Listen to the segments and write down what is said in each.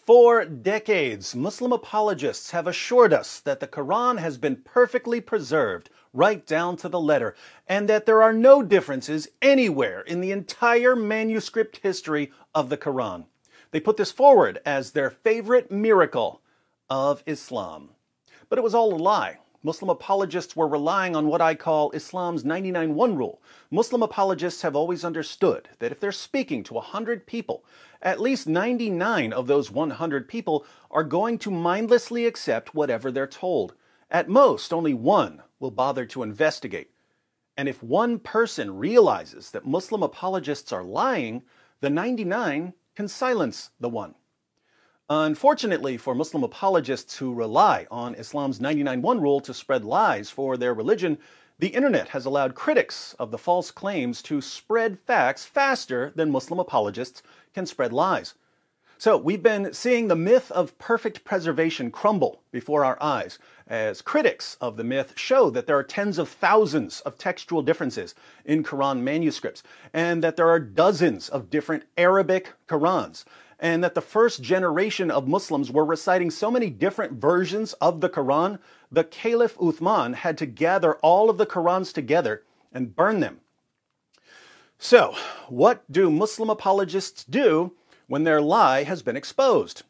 For decades, Muslim apologists have assured us that the Quran has been perfectly preserved right down to the letter, and that there are no differences anywhere in the entire manuscript history of the Quran. They put this forward as their favorite miracle of Islam. But it was all a lie. Muslim apologists were relying on what I call Islam's 99-1 rule. Muslim apologists have always understood that if they're speaking to 100 people, at least 99 of those 100 people are going to mindlessly accept whatever they're told. At most, only one will bother to investigate. And if one person realizes that Muslim apologists are lying, the 99 can silence the one. Unfortunately for Muslim apologists who rely on Islam's 99-1 rule to spread lies for their religion, the internet has allowed critics of the false claims to spread facts faster than Muslim apologists can spread lies. So we've been seeing the myth of perfect preservation crumble before our eyes, as critics of the myth show that there are tens of thousands of textual differences in Quran manuscripts, and that there are dozens of different Arabic Qurans, and that the first generation of Muslims were reciting so many different versions of the Quran, the Caliph Uthman had to gather all of the Qurans together and burn them. So, what do Muslim apologists do when their lie has been exposed?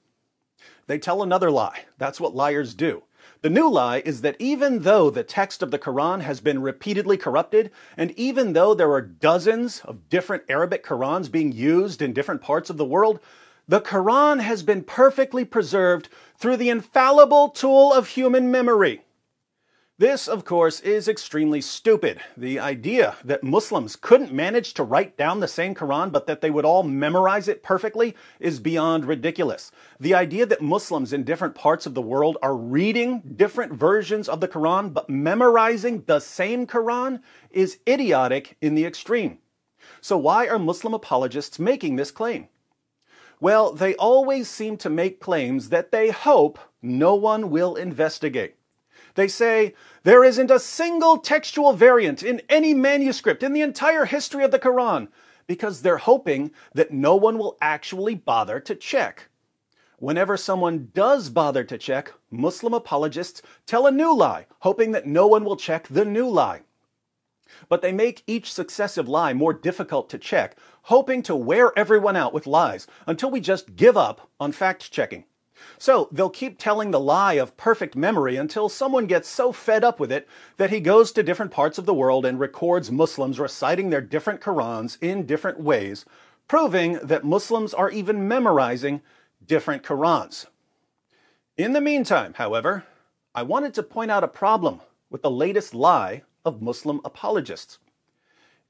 They tell another lie. That's what liars do. The new lie is that even though the text of the Quran has been repeatedly corrupted, and even though there are dozens of different Arabic Qurans being used in different parts of the world, the Quran has been perfectly preserved through the infallible tool of human memory. This, of course, is extremely stupid. The idea that Muslims couldn't manage to write down the same Quran, but that they would all memorize it perfectly, is beyond ridiculous. The idea that Muslims in different parts of the world are reading different versions of the Quran, but memorizing the same Quran, is idiotic in the extreme. So why are Muslim apologists making this claim? Well, they always seem to make claims that they hope no one will investigate. They say, there isn't a single textual variant in any manuscript in the entire history of the Quran, because they're hoping that no one will actually bother to check. Whenever someone does bother to check, Muslim apologists tell a new lie, hoping that no one will check the new lie. But they make each successive lie more difficult to check, hoping to wear everyone out with lies until we just give up on fact-checking. So they'll keep telling the lie of perfect memory until someone gets so fed up with it that he goes to different parts of the world and records Muslims reciting their different Qurans in different ways, proving that Muslims are even memorizing different Qurans. In the meantime, however, I wanted to point out a problem with the latest lie of Muslim apologists.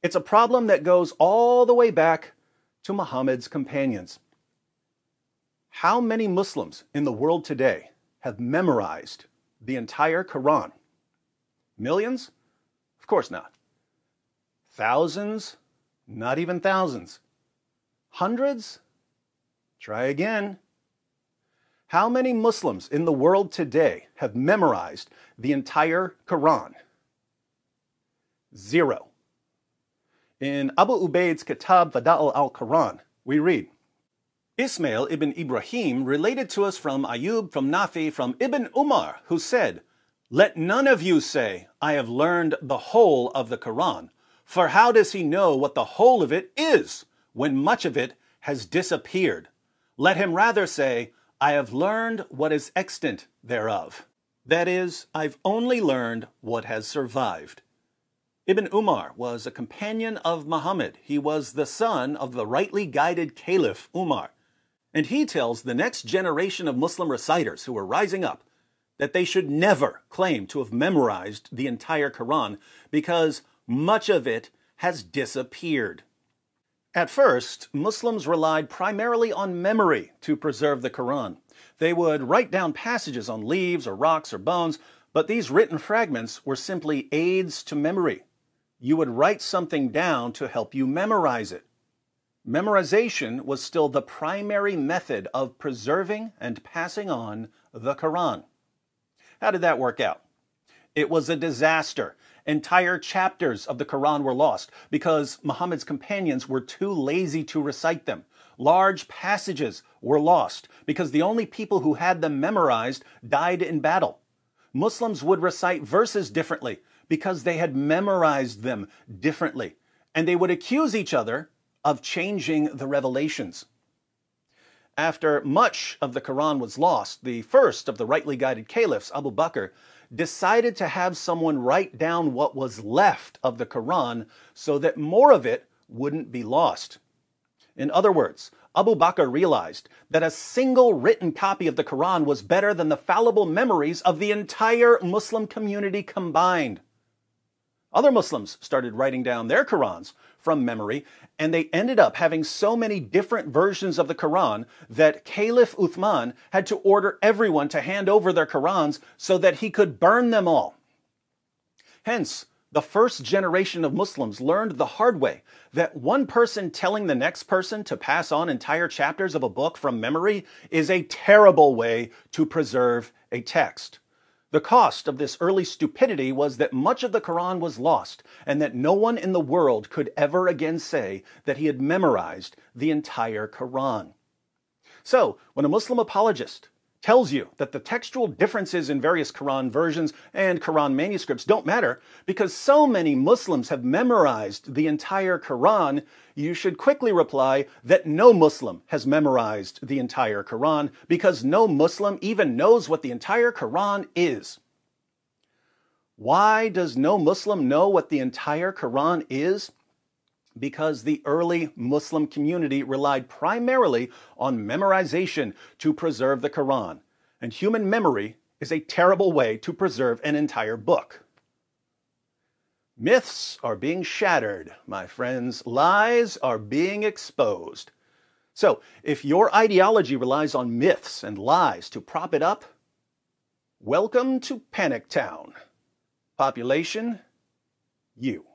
It's a problem that goes all the way back to Muhammad's companions. How many Muslims in the world today have memorized the entire Quran? Millions? Of course not. Thousands? Not even thousands. Hundreds? Try again. How many Muslims in the world today have memorized the entire Quran? Zero. In Abu Ubaid's Kitab Fada'il al-Quran, we read, Ismail ibn Ibrahim related to us from Ayub, from Nafi, from Ibn Umar, who said, let none of you say, I have learned the whole of the Quran, for how does he know what the whole of it is, when much of it has disappeared? Let him rather say, I have learned what is extant thereof. That is, I've only learned what has survived. Ibn Umar was a companion of Muhammad. He was the son of the rightly guided Caliph Umar. And he tells the next generation of Muslim reciters who are rising up that they should never claim to have memorized the entire Quran because much of it has disappeared. At first, Muslims relied primarily on memory to preserve the Quran. They would write down passages on leaves or rocks or bones, but these written fragments were simply aids to memory. You would write something down to help you memorize it. Memorization was still the primary method of preserving and passing on the Quran. How did that work out? It was a disaster. Entire chapters of the Quran were lost because Muhammad's companions were too lazy to recite them, Large passages were lost because the only people who had them memorized died in battle. Muslims would recite verses differently because they had memorized them differently, and they would accuse each other of changing the revelations. After much of the Quran was lost, the first of the rightly guided caliphs, Abu Bakr, decided to have someone write down what was left of the Quran so that more of it wouldn't be lost. In other words, Abu Bakr realized that a single written copy of the Quran was better than the fallible memories of the entire Muslim community combined. Other Muslims started writing down their Qurans from memory, and they ended up having so many different versions of the Quran that Caliph Uthman had to order everyone to hand over their Qurans so that he could burn them all. Hence, the first generation of Muslims learned the hard way that one person telling the next person to pass on entire chapters of a book from memory is a terrible way to preserve a text. The cost of this early stupidity was that much of the Quran was lost, and that no one in the world could ever again say that he had memorized the entire Quran. So, when a Muslim apologist tells you that the textual differences in various Quran versions and Quran manuscripts don't matter because so many Muslims have memorized the entire Quran, you should quickly reply that no Muslim has memorized the entire Quran because no Muslim even knows what the entire Quran is. Why does no Muslim know what the entire Quran is? Because the early Muslim community relied primarily on memorization to preserve the Quran, and human memory is a terrible way to preserve an entire book. Myths are being shattered, my friends. Lies are being exposed. So, if your ideology relies on myths and lies to prop it up, welcome to Panic Town. Population, you.